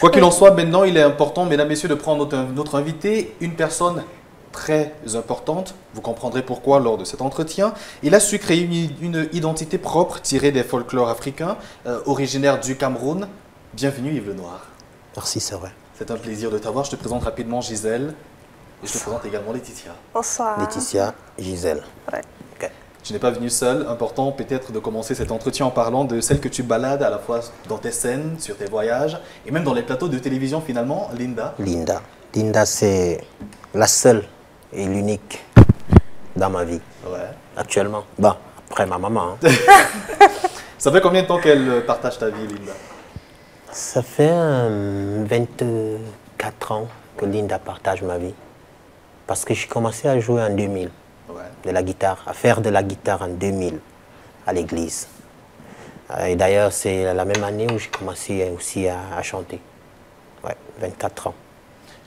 Quoi qu'il en soit, maintenant, il est important, mesdames, messieurs, de prendre notre invité, une personne très importante. Vous comprendrez pourquoi lors de cet entretien. Il a su créer une identité propre tirée des folklores africains, originaire du Cameroun. Bienvenue Yves Lenoir. Merci, c'est vrai. C'est un plaisir de t'avoir. Je te présente rapidement Gisèle et je te présente également Laetitia. Bonsoir. Laetitia, Gisèle. Ouais. Okay. Tu n'es pas venue seule. Important peut-être de commencer cet entretien en parlant de celle que tu balades à la fois dans tes scènes, sur tes voyages et même dans les plateaux de télévision finalement, Linda. Linda, c'est la seule et l'unique dans ma vie. Ouais. Actuellement. Bon, après ma maman. Hein. Ça fait combien de temps qu'elle partage ta vie, Linda? Ça fait 24 ans que Linda partage ma vie. Parce que j'ai commencé à jouer en 2000, de la guitare, à faire de la guitare en 2000 à l'église. Et d'ailleurs, c'est la même année où j'ai commencé aussi à chanter. Ouais, 24 ans.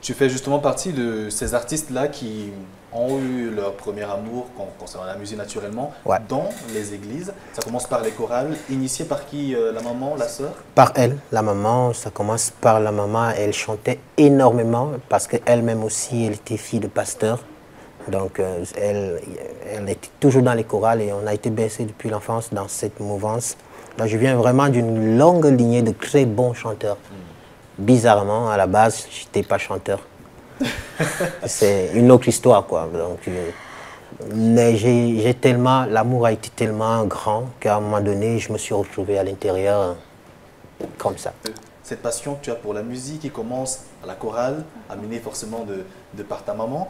Tu fais justement partie de ces artistes-là qui ont eu leur premier amour concernant la musique naturellement dans les églises. Ça commence par les chorales, initiées par qui? La maman, la sœur? Par elle, la maman. Ça commence par la maman. Elle chantait énormément parce qu'elle-même aussi, elle était fille de pasteur. Donc, elle était toujours dans les chorales et on a été bercé depuis l'enfance dans cette mouvance. Là, je viens vraiment d'une longue lignée de très bons chanteurs. Bizarrement, à la base, je n'étais pas chanteur. C'est une autre histoire, quoi. Donc, mais j'ai tellement, l'amour a été tellement grand qu'à un moment donné, je me suis retrouvé à l'intérieur comme ça. Cette passion que tu as pour la musique qui commence à la chorale, amenée forcément de par ta maman,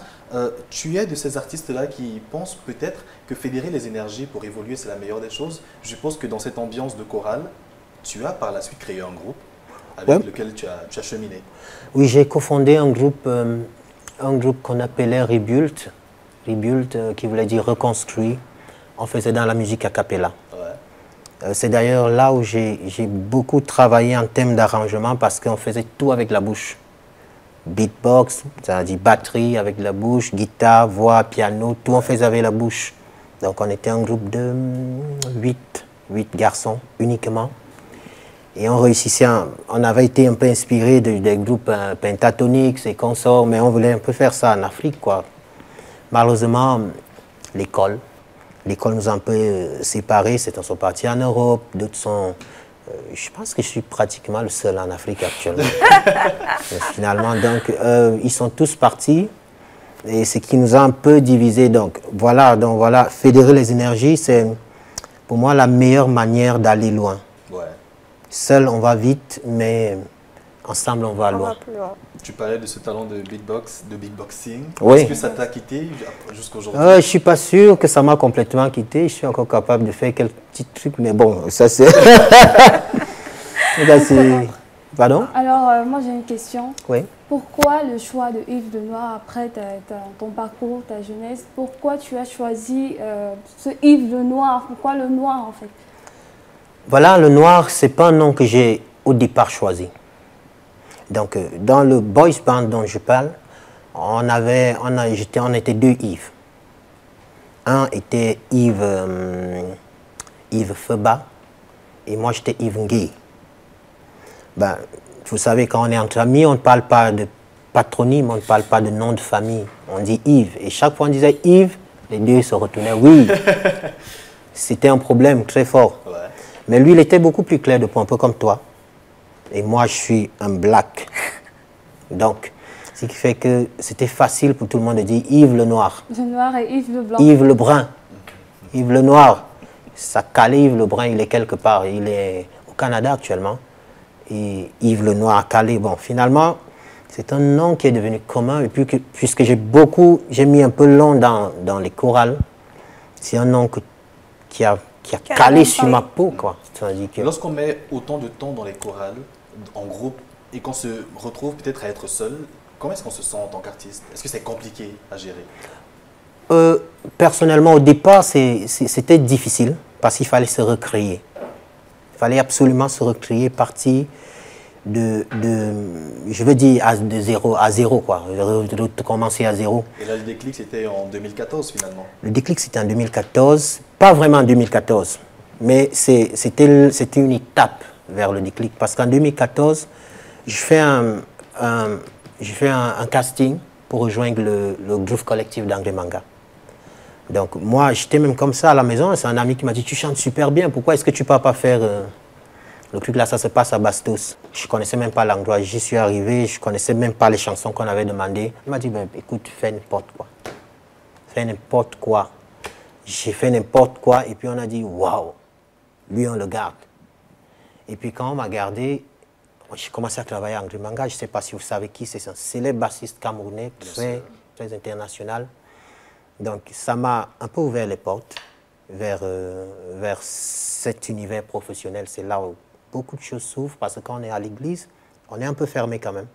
tu es de ces artistes-là qui pensent peut-être que fédérer les énergies pour évoluer, c'est la meilleure des choses. Je suppose que dans cette ambiance de chorale, tu as par la suite créé un groupe avec lequel tu as cheminé. Oui, j'ai cofondé un groupe qu'on appelait Rebuild, qui voulait dire reconstruit. On faisait dans la musique a cappella. C'est d'ailleurs là où j'ai beaucoup travaillé en termes d'arrangement parce qu'on faisait tout avec la bouche. Beatbox, c'est-à-dire batterie avec la bouche, guitare, voix, piano, tout on faisait avec la bouche. Donc on était un groupe de 8 garçons uniquement. Et on réussissait, on avait été un peu inspiré des groupes pentatoniques et consorts, mais on voulait un peu faire ça en Afrique, quoi. Malheureusement, l'école nous a un peu séparés, certains sont partis en Europe, d'autres sont... je pense que je suis pratiquement le seul en Afrique actuellement. Finalement, donc, ils sont tous partis, et ce qui nous a un peu divisés. Donc voilà, fédérer les énergies, c'est pour moi la meilleure manière d'aller loin. Seul, on va vite, mais ensemble, on va loin. Tu parlais de ce talent de beatbox, de beatboxing. Oui. Est-ce que ça t'a quitté jusqu'aujourd'hui? Je ne suis pas sûr que ça m'a complètement quitté. Je suis encore capable de faire quelques petits trucs, mais bon, ça c'est... Pardon? Alors, moi j'ai une question. Oui. Pourquoi le choix de Yves Lenoir après ton parcours, ta jeunesse? Pourquoi tu as choisi ce Yves Lenoir? Pourquoi le noir en fait? Voilà, le noir, ce n'est pas un nom que j'ai au départ choisi. Donc, dans le boys band dont je parle, on était deux Yves. Un était Yves Feba et moi j'étais Yves Ngué. Ben, vous savez, quand on est entre amis, on ne parle pas de patronyme, on ne parle pas de nom de famille. On dit Yves. Et chaque fois on disait Yves, les deux se retournaient. Oui, c'était un problème très fort. Mais lui, il était beaucoup plus clair de peau, un peu comme toi. Et moi, je suis un black. Donc, ce qui fait que c'était facile pour tout le monde de dire Yves le Noir. Le Noir et Yves le Blanc. Yves le Brun. Yves le Noir. Ça calait Yves le Brun, il est quelque part. Il est au Canada actuellement. Et Yves le Noir a calé. Bon, finalement, c'est un nom qui est devenu commun. Et puis, puisque j'ai mis un peu long dans les chorales, c'est un nom qui a calé sur ma peau, quoi. Lorsqu'on met autant de temps dans les chorales, en groupe, et qu'on se retrouve peut-être à être seul, comment est-ce qu'on se sent en tant qu'artiste? Est-ce que c'est compliqué à gérer? Personnellement, au départ, c'était difficile parce qu'il fallait se recréer. Il fallait absolument se recréer, partir je veux dire, de zéro à zéro, quoi. De commencer à zéro. Et là, le déclic, c'était en 2014, finalement? Le déclic, c'était en 2014. Pas vraiment en 2014, mais c'était une étape vers le déclic. Parce qu'en 2014, je fais un casting pour rejoindre le Groove Collective d'André Manga. Donc moi, j'étais même comme ça à la maison. C'est un ami qui m'a dit, tu chantes super bien, pourquoi est-ce que tu ne peux pas faire... Le truc là, ça se passe à Bastos. Je ne connaissais même pas l'endroit. J'y suis arrivé, je ne connaissais même pas les chansons qu'on avait demandées. Il m'a dit, ben, écoute, fais n'importe quoi. Fais n'importe quoi. J'ai fait n'importe quoi et puis on a dit, waouh, lui on le garde. Et puis quand on m'a gardé, j'ai commencé à travailler à André Manga. Je ne sais pas si vous savez qui c'est, un célèbre bassiste camerounais, très international. Donc ça m'a un peu ouvert les portes vers cet univers professionnel. C'est là où beaucoup de choses s'ouvrent parce que quand on est à l'église, on est un peu fermé quand même.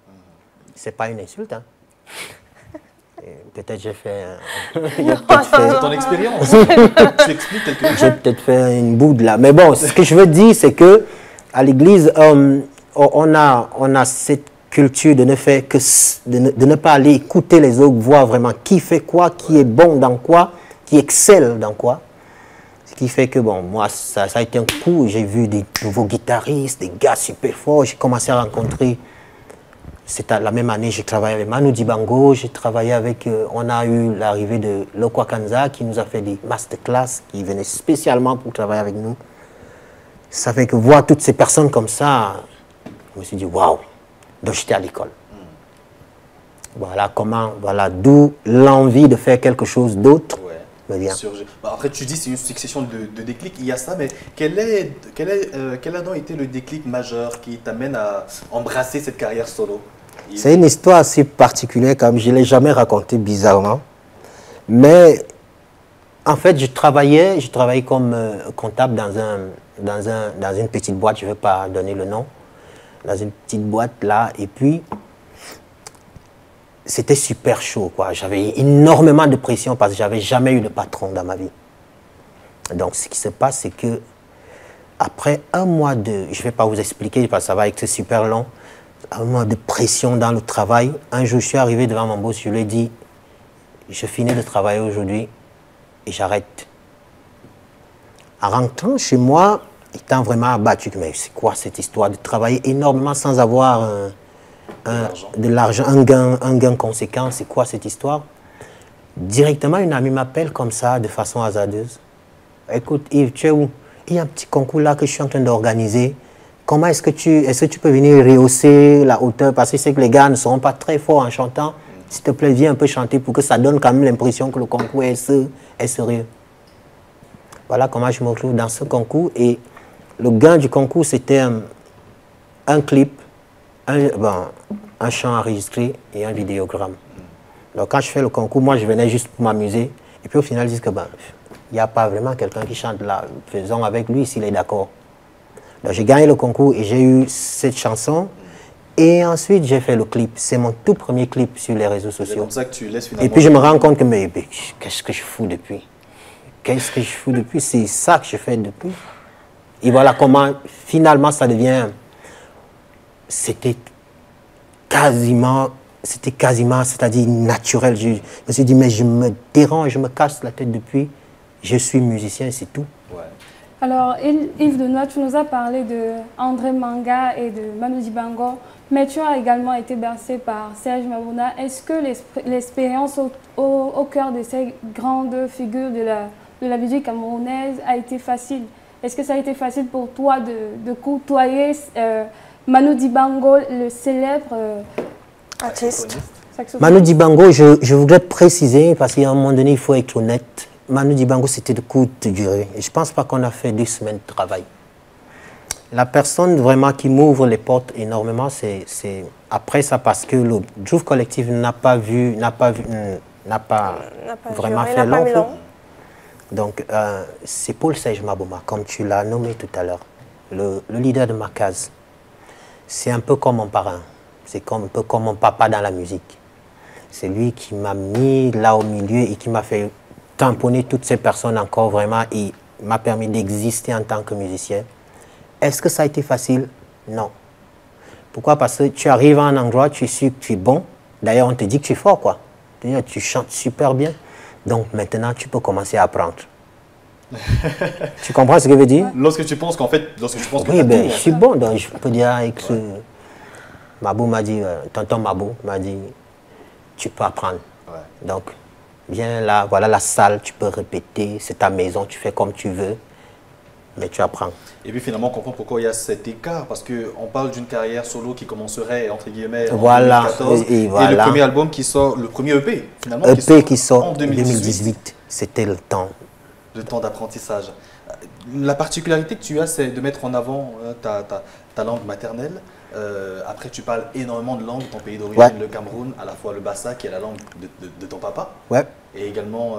C'est pas une insulte, hein. Peut-être j'ai fait... C'est ton expérience. Tu expliques quelque chose. J'ai peut-être fait une boude là. Mais bon, ce que je veux dire, c'est que à l'église, on a cette culture de ne faire que de ne pas aller écouter les autres, voir vraiment qui fait quoi, qui est bon dans quoi, qui excelle dans quoi. Ce qui fait que, bon, moi, ça a été un coup. J'ai vu des nouveaux guitaristes, des gars super forts. J'ai commencé à rencontrer... C'était la même année, j'ai travaillé avec Manu Dibango, j'ai travaillé avec... on a eu l'arrivée de Lokwa Kanza qui nous a fait des masterclass, qui venaient spécialement pour travailler avec nous. Ça fait que voir toutes ces personnes comme ça, je me suis dit, waouh! Donc j'étais à l'école. Voilà comment, voilà d'où l'envie de faire quelque chose d'autre. Après, tu dis c'est une succession de déclics, il y a ça, mais quel a donc été le déclic majeur qui t'amène à embrasser cette carrière solo? C'est une histoire assez particulière, comme je ne l'ai jamais racontée bizarrement. Mais en fait, je travaillais comme comptable dans une petite boîte, je ne vais pas donner le nom, dans une petite boîte là, et puis c'était super chaud, quoi. J'avais énormément de pression parce que je n'avais jamais eu de patron dans ma vie. Donc, ce qui se passe, c'est que après un mois de... Je ne vais pas vous expliquer parce que ça va être super long. Un mois de pression dans le travail. Un jour, je suis arrivé devant mon boss, je lui ai dit, je finis de travailler aujourd'hui et j'arrête. En rentrant chez moi, étant vraiment abattu, mais c'est quoi cette histoire de travailler énormément sans avoir... de l'argent, un gain conséquent, c'est quoi cette histoire? Directement, une amie m'appelle comme ça, de façon hasardeuse. Écoute, Yves, tu es où? Il y a un petit concours là que je suis en train d'organiser. Comment est-ce que tu peux venir rehausser la hauteur? Parce que c'est que les gars ne seront pas très forts en chantant. S'il te plaît, viens un peu chanter pour que ça donne quand même l'impression que le concours est sérieux. Voilà comment je me retrouve dans ce concours. Et le gain du concours, c'était un clip, un chant enregistré et un vidéogramme. Donc quand je fais le concours, moi je venais juste pour m'amuser. Et puis au final, ils disent que il n'y a pas vraiment quelqu'un qui chante là. Faisons avec lui s'il est d'accord. Donc j'ai gagné le concours et j'ai eu cette chanson. Et ensuite, j'ai fait le clip. C'est mon tout premier clip sur les réseaux sociaux. C'est comme ça que tu laisses finalement... Et puis je me rends compte que qu'est-ce que je fous depuis? Qu'est-ce que je fous depuis? C'est ça que je fais depuis. Et voilà comment finalement ça devient... C'était quasiment, c'est-à-dire naturel. Je me suis dit, mais je me dérange, je me casse la tête depuis. Je suis musicien, c'est tout. Ouais. Alors, Yves Denoy, tu nous as parlé de André Manga et de Manu Dibango, mais tu as également été bercé par Serge Mabouna. Est-ce que l'expérience au cœur de ces grandes figures de la musique camerounaise a été facile? Est-ce que ça a été facile pour toi de côtoyer Manu Dibango, le célèbre artiste? Manu Dibango, je voudrais préciser, parce qu'à un moment donné, il faut être honnête. Manu Dibango, c'était de courte durée. Et je ne pense pas qu'on a fait 2 semaines de travail. La personne vraiment qui m'ouvre les portes énormément, c'est après ça, parce que le Groove Collective n'a pas vraiment fait long. Donc, c'est Paul Serge Mabouma, comme tu l'as nommé tout à l'heure, le leader de ma case. C'est un peu comme mon parrain, c'est un peu comme mon papa dans la musique. C'est lui qui m'a mis là au milieu et qui m'a fait tamponner toutes ces personnes encore vraiment et m'a permis d'exister en tant que musicien. Est-ce que ça a été facile? Non. Pourquoi? Parce que tu arrives à un endroit, tu es sûr que tu es bon. D'ailleurs, on te dit que tu es fort, quoi. Tu chantes super bien. Donc maintenant, tu peux commencer à apprendre. Tu comprends ce que je veux dire? Lorsque tu penses qu'en fait, oui, ben, je suis bon, donc je peux dire avec Mabou m'a dit, tonton Mabou m'a dit, tu peux apprendre. Ouais. Donc, viens là, voilà la salle, tu peux répéter, c'est ta maison, tu fais comme tu veux, mais tu apprends. Et puis finalement, on comprend pourquoi il y a cet écart, parce qu'on parle d'une carrière solo qui commencerait, entre guillemets, en voilà, 2014, et le premier album qui sort, le premier EP, finalement, qui sort en 2018. C'était le temps. Le temps d'apprentissage. La particularité que tu as, c'est de mettre en avant ta langue maternelle. Après, tu parles énormément de langues, ton pays d'origine, ouais. Le Cameroun, à la fois le Bassa, qui est la langue de ton papa. Ouais. Et également,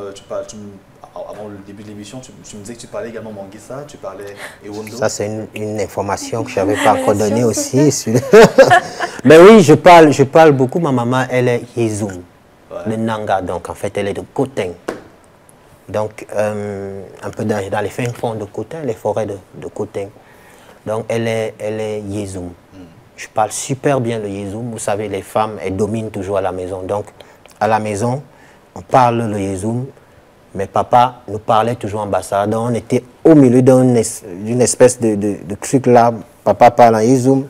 avant le début de l'émission, tu me disais que tu parlais également Manguissa, tu parlais Ewondo. Ça, c'est une information que je n'avais pas encore donnée aussi. Mais oui, je parle beaucoup. Ma maman, elle est Yezoum, ouais. Le Nanga. Donc, en fait, elle est de Koteng. Donc, un peu dans les fins fonds de Koteng, les forêts de Koteng. Donc, elle est Yezoum. Je parle super bien le Yezoum. Vous savez, les femmes, elles dominent toujours à la maison. Donc, à la maison, on parle le Yezoum. Mais papa nous parlait toujours en Bassa. Donc, on était au milieu d'une espèce de truc là. Papa parle en Yezoum.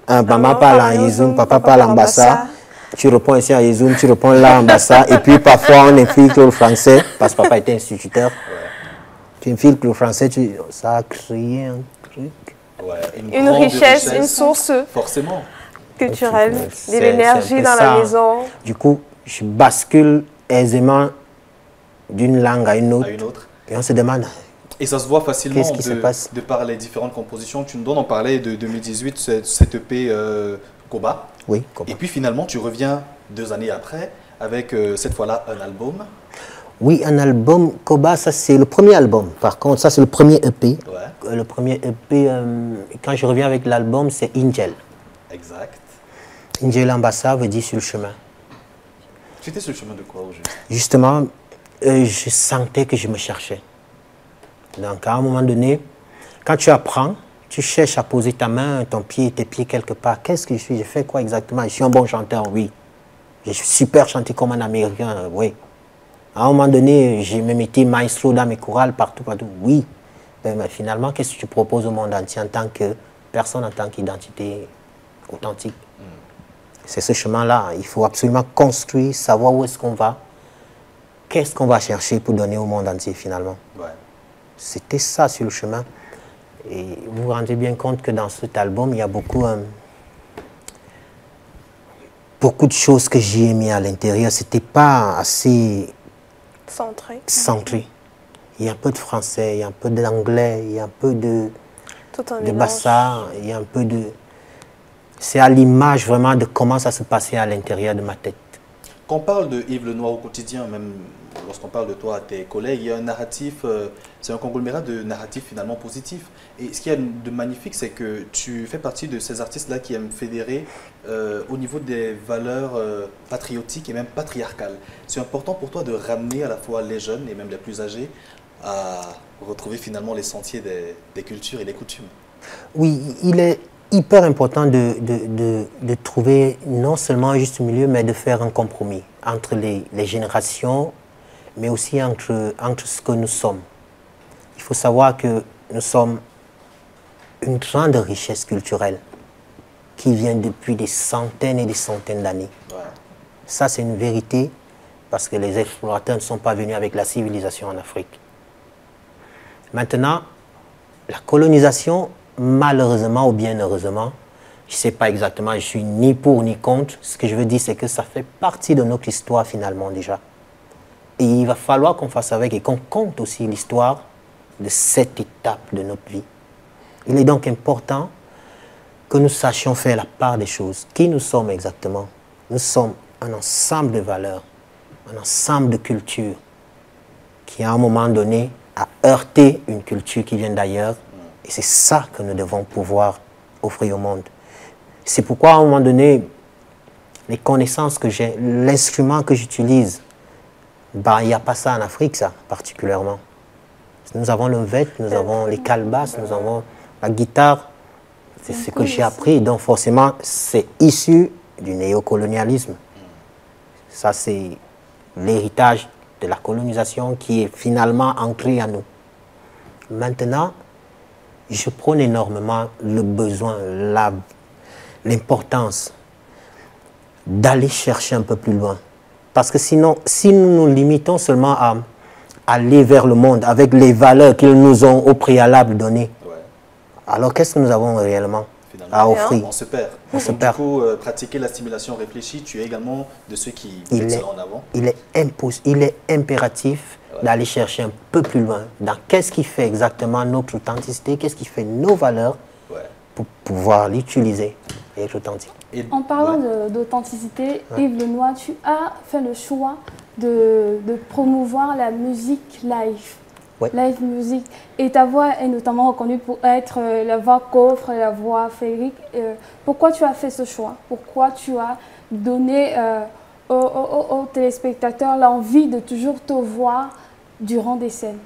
Maman parle en Yezoum. Papa parle en Bassa. Tu réponds ici en Yezoum, tu réponds là en Bassa. Et puis, parfois, on infiltre le français. Parce que papa était instituteur. Tu infiltres le français, ça a créé un truc. Ouais, une richesse, une source forcément culturelle, de l'énergie dans la maison. Du coup, je bascule aisément d'une langue à une autre. Et on se demande. Et ça se voit facilement de par les différentes compositions que tu nous donnes. On parlait de 2018, cette EP Koba. Oui, Koba. Et puis finalement, tu reviens 2 années après avec cette fois-là un album. Oui, un album. Koba, ça c'est le premier album. Par contre, ça c'est le premier EP. Ouais. Le premier EP, quand je reviens avec l'album, c'est Ingel. Exact. Ingel en Bassa veut dire sur le chemin. Tu étais sur le chemin de quoi aujourd'hui? Justement, je sentais que je me cherchais. Donc, à un moment donné, quand tu apprends, tu cherches à poser ta main, tes pieds quelque part. Qu'est-ce que je suis? Je fais quoi exactement? Je suis un bon chanteur, oui. Je suis super chanté comme un Américain, oui. À un moment donné, j'ai même été maestro dans mes chorales partout. Oui. Mais finalement, qu'est-ce que tu proposes au monde entier en tant que personne, en tant qu'identité authentique? C'est ce chemin-là. Il faut absolument construire, savoir où est-ce qu'on va. Qu'est-ce qu'on va chercher pour donner au monde entier finalement? Ouais. C'était ça sur le chemin. Et vous vous rendez bien compte que dans cet album, il y a beaucoup de choses que j'ai mis à l'intérieur. C'était pas assez centré. Il y a un peu de français, il y a un peu d'anglais, il y a un peu de bassa, il y a un peu de... C'est à l'image vraiment de comment ça se passait à l'intérieur de ma tête. Quand on parle de Yves Lenoir au quotidien, même lorsqu'on parle de toi à tes collègues, il y a un narratif, c'est un conglomérat de narratifs finalement positifs. Et ce qu'il y a de magnifique, c'est que tu fais partie de ces artistes-là qui aiment fédérer au niveau des valeurs patriotiques et même patriarcales. C'est important pour toi de ramener à la fois les jeunes et même les plus âgés à retrouver finalement les sentiers des cultures et des coutumes. Oui, il est hyper important de trouver non seulement un juste milieu, mais de faire un compromis entre les générations, mais aussi entre ce que nous sommes. Il faut savoir que nous sommes une grande richesse culturelle qui vient depuis des centaines et des centaines d'années. Ouais. Ça, c'est une vérité parce que les explorateurs ne sont pas venus avec la civilisation en Afrique. Maintenant, la colonisation, malheureusement ou bien heureusement, je ne sais pas exactement, je suis ni pour ni contre. Ce que je veux dire, c'est que ça fait partie de notre histoire finalement déjà. Et il va falloir qu'on fasse avec et qu'on compte aussi l'histoire de cette étape de notre vie. Il est donc important que nous sachions faire la part des choses. Qui nous sommes exactement? Nous sommes un ensemble de valeurs, un ensemble de cultures qui, à un moment donné, a heurté une culture qui vient d'ailleurs. Et c'est ça que nous devons pouvoir offrir au monde. C'est pourquoi, à un moment donné, les connaissances que j'ai, l'instrument que j'utilise, ben, il n'y a pas ça en Afrique, ça, particulièrement. Nous avons le mvet, nous avons les calbasses, nous avons la guitare. C'est ce que j'ai appris. Donc, forcément, c'est issu du néocolonialisme. Ça, c'est l'héritage de la colonisation qui est finalement ancré en nous. Maintenant, je prône énormément le besoin, l'importance d'aller chercher un peu plus loin. Parce que sinon, si nous nous limitons seulement à aller vers le monde avec les valeurs qu'ils nous ont au préalable données, alors qu'est-ce que nous avons réellement à offrir? On se perd. Du coup, pratiquer la stimulation réfléchie, tu es également de ceux qui mettent cela en avant. Il est impératif d'aller chercher un peu plus loin dans qu'est-ce qui fait exactement notre authenticité, qu'est-ce qui fait nos valeurs pour pouvoir l'utiliser et être authentique. En parlant d'authenticité, Yves Lenoir, tu as fait le choix de promouvoir la musique live. Live music. Et ta voix est notamment reconnue pour être la voix coffre, la voix féerique. Pourquoi tu as fait ce choix? Pourquoi tu as donné aux téléspectateurs l'envie de toujours te voir durant des scènes?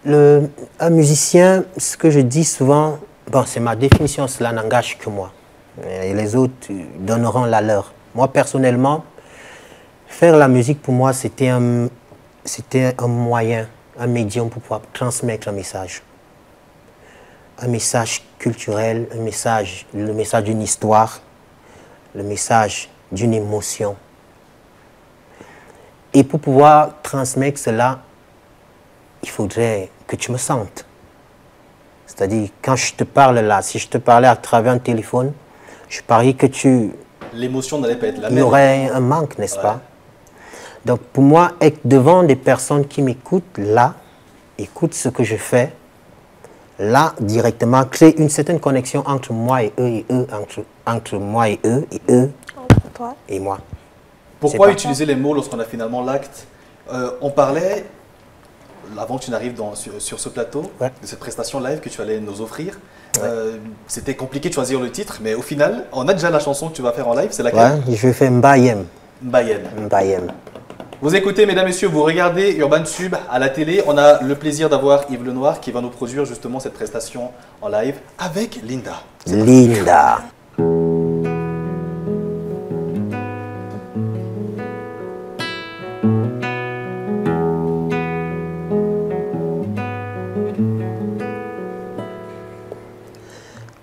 Un musicien, ce que je dis souvent, bon, c'est ma définition, cela n'engage que moi. Et les autres donneront la leur. Moi, personnellement, faire la musique, pour moi, c'était un moyen, un médium pour pouvoir transmettre un message. Un message culturel, le message d'une histoire, le message d'une émotion. Et pour pouvoir transmettre cela, il faudrait que tu me sentes. C'est-à-dire, quand je te parle là, si je te parlais à travers un téléphone, je parie que l'émotion n'allait pas être la même. Il y aurait un manque, n'est-ce pas? Donc, pour moi, être devant des personnes qui m'écoutent, là, écoutent ce que je fais, là, directement, créer une certaine connexion entre moi et eux, entre moi et eux, entre toi et moi. Pourquoi utiliser les mots lorsqu'on a finalement l'acte? On parlait, avant que tu n'arrives sur ce plateau, de cette prestation live que tu allais nous offrir. C'était compliqué de choisir le titre, mais au final, on a déjà la chanson que tu vas faire en live, c'est laquelle? Je vais faire Mbayem. Mbayem. Vous écoutez, mesdames, messieurs, vous regardez Urban Tube à la télé. On a le plaisir d'avoir Yves Lenoir qui va nous produire justement cette prestation en live avec Linda. Linda.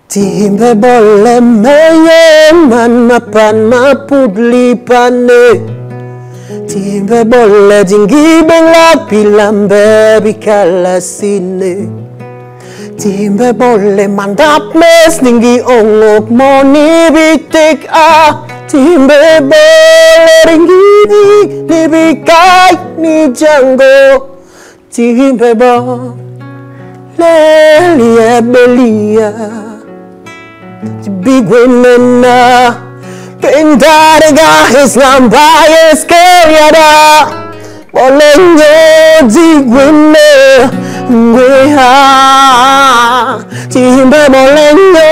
Timbe bolle meye man mapan mapudli pane. Timbe bolle dingi bela pilambe bikala sine. Timbe bolle mandap mes dingi ongok moni bitik a. Timbe bolle dingi ni bikai ni jango. Timbe bolle lia belia. Big women Pendariga Islam bias Keriada Bolenyo Digwine Ngweha Timbe Bolenyo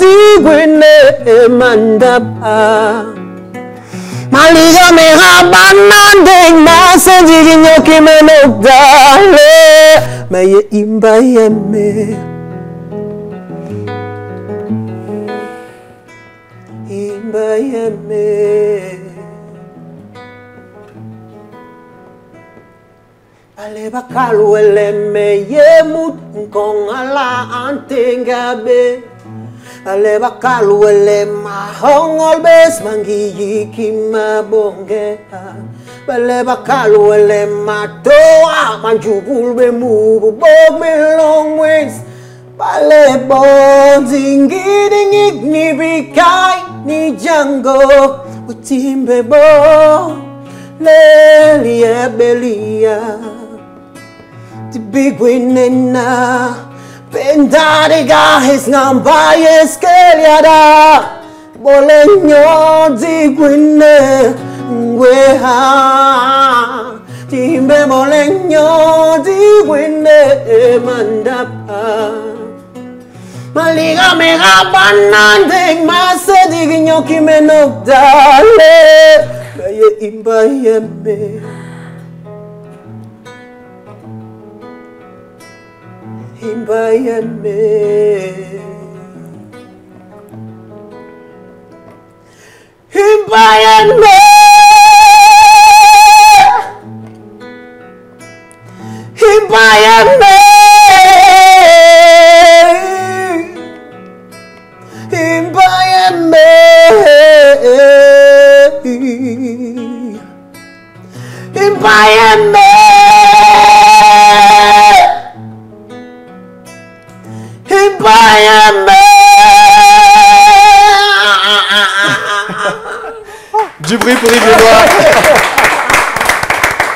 Digwine Mandapa Maliga Mera Banandeg Masa Diginyo Kimenogdale Meye Imba Yeme Ale bakalu eleme yemut kong ala antengabe. Ale bakalu elema hongol bes mangi yikima bonge. Ale bakalu elema toa manjubul be mubu bog me long ways. Bale bonzingi dingig ni bikai ni jango utimbe bo lelia belia the big winena pendariga his namba eskeliada bolenyo digwine ngweha timbe bolenyo digwine mandapa Maliga mega banandeng masa diginyo kimenogdale Baye imba yeme Imba yeme Imba yeme Imba yeme Imbayame Du bruit pour Yves Lenoir.